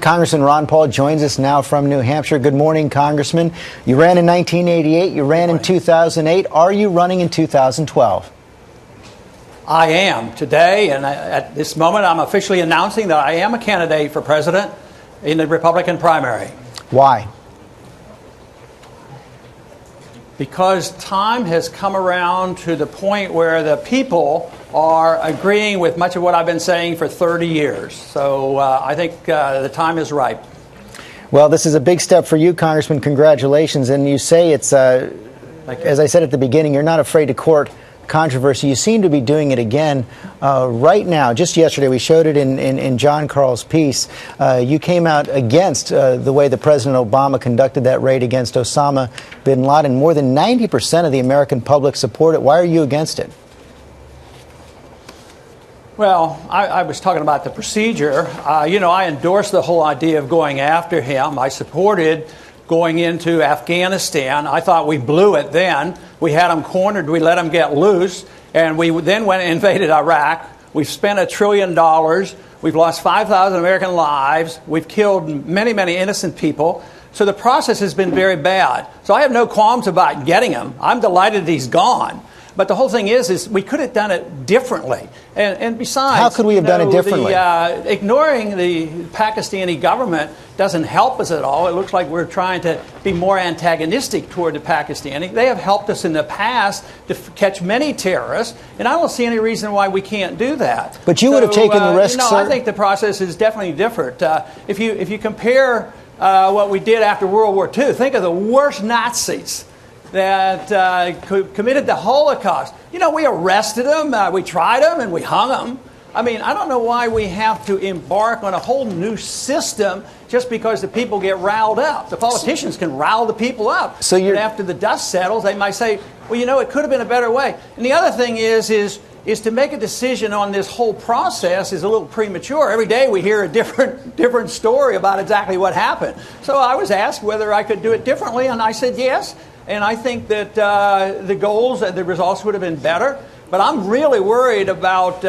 Congressman Ron Paul joins us now from New Hampshire. Good morning, Congressman. You ran in 1988. You ran in 2008. Are you running in 2012? I am today, and at this moment, I'm officially announcing that I am a candidate for president in the Republican primary. Why? Because time has come around to the point where the people are agreeing with much of what I've been saying for 30 years. So I think the time is ripe. Well, this is a big step for you, Congressman. Congratulations. And you say it's, as I said at the beginning, you're not afraid to court controversy. You seem to be doing it again right now. Just yesterday, we showed it in John Carl's piece. You came out against the way that President Obama conducted that raid against Osama bin Laden. More than 90% of the American public support it. Why are you against it? Well, I was talking about the procedure. I endorsed the whole idea of going after him. I supported going into Afghanistan. I thought we blew it then. We had them cornered. We let them get loose. And we then went and invaded Iraq. We've spent $1 trillion. We've lost 5,000 American lives. We've killed many, many innocent people. So the process has been very bad. So I have no qualms about getting him. I'm delighted that he's gone. But the whole thing is we could have done it differently. And besides, how could we have done it differently? Ignoring the Pakistani government doesn't help us at all. It looks like we're trying to be more antagonistic toward the Pakistani. They have helped us in the past to catch many terrorists, and I don't see any reason why we can't do that. But you would have taken the risk, sir? I think the process is definitely different. If you compare what we did after World War II, think of the worst Nazis that committed the Holocaust. We arrested them, we tried them, and we hung them. I mean, I don't know why we have to embark on a whole new system just because the people get riled up. The politicians can rile the people up. But after the dust settles, they might say, well, it could have been a better way. And the other thing is to make a decision on this whole process is a little premature. Every day we hear a different story about exactly what happened. So I was asked whether I could do it differently, and I said yes. And I think that the results would have been better. But I'm really worried about,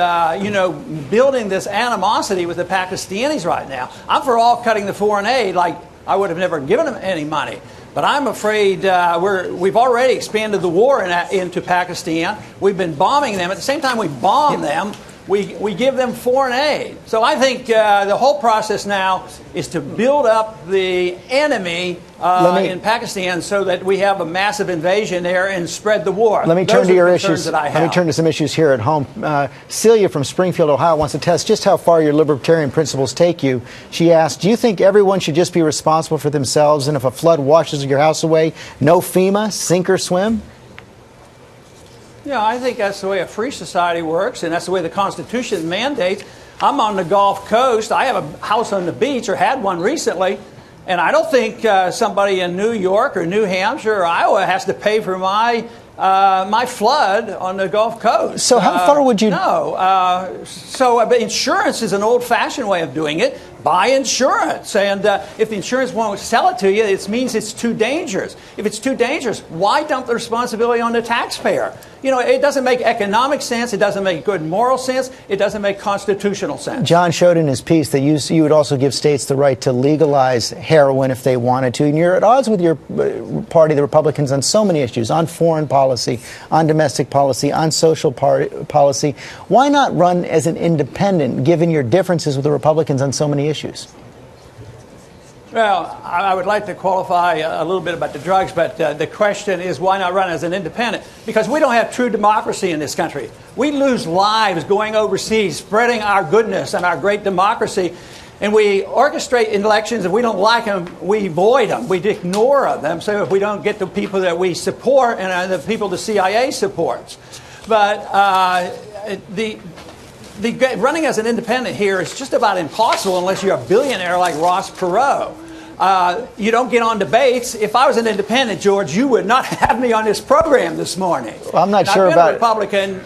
building this animosity with the Pakistanis right now. I'm for all cutting the foreign aid, like I would have never given them any money. But I'm afraid we've already expanded the war into Pakistan. We've been bombing them. At the same time we bomb them, we give them foreign aid. So I think the whole process now is to build up the enemy in Pakistan so that we have a massive invasion there and spread the war. Let me turn to your issues. Let me turn to some issues here at home. Celia from Springfield, Ohio, wants to test just how far your libertarian principles take you. She asked, do you think everyone should just be responsible for themselves, and if a flood washes your house away, no FEMA, sink or swim? Yeah, I think that's the way a free society works, and that's the way the Constitution mandates. I'm on the Gulf Coast. I have a house on the beach, or had one recently, and I don't think somebody in New York or New Hampshire or Iowa has to pay for my flood on the Gulf Coast. So how far would you... No. But insurance is an old-fashioned way of doing it. Buy insurance. And if the insurance won't sell it to you, it means it's too dangerous. If it's too dangerous, why dump the responsibility on the taxpayer? It doesn't make economic sense. It doesn't make good moral sense. It doesn't make constitutional sense. John showed in his piece that you would also give states the right to legalize heroin if they wanted to. And you're at odds with your party, the Republicans, on so many issues, on foreign policy, on domestic policy, on social policy. Why not run as an independent, given your differences with the Republicans on so many issues? Well, I would like to qualify a little bit about the drugs, but the question is why not run as an independent? Because we don't have true democracy in this country. We lose lives going overseas, spreading our goodness and our great democracy, and we orchestrate elections. If we don't like them, we void them. We ignore them. So if we don't get the people that we support and the people the CIA supports. But running as an independent here is just about impossible unless you're a billionaire like Ross Perot. You don't get on debates. If I was an independent, George, you would not have me on this program this morning. Well, I'm not sure about I've been a Republican.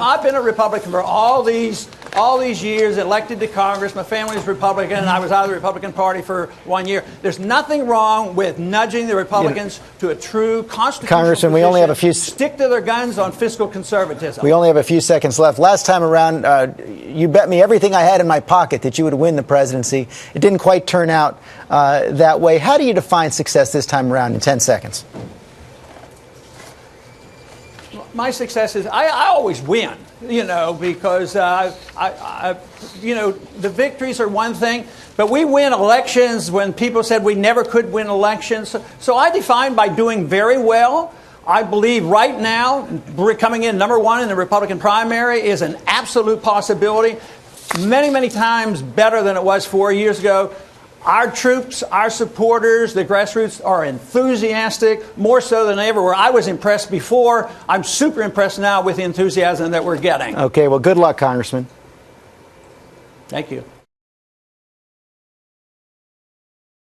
I've been a Republican for all these all these years, elected to Congress. My family's Republican, and I was out of the Republican Party for 1 year. There's nothing wrong with nudging the Republicans to a true constitutional Congressman, position. we only have a few... Stick to their guns on fiscal conservatism. We only have a few seconds left. Last time around, you bet me everything I had in my pocket that you would win the presidency. It didn't quite turn out that way. How do you define success this time around in 10 seconds? My success is I always win, because the victories are one thing, but we win elections when people said we never could win elections. So I define by doing very well. I believe right now, coming in number one in the Republican primary is an absolute possibility, many, many times better than it was 4 years ago. Our troops, our supporters, the grassroots are enthusiastic, more so than ever. Where I was impressed before, I'm super impressed now with the enthusiasm that we're getting. Okay, well, good luck, Congressman. Thank you.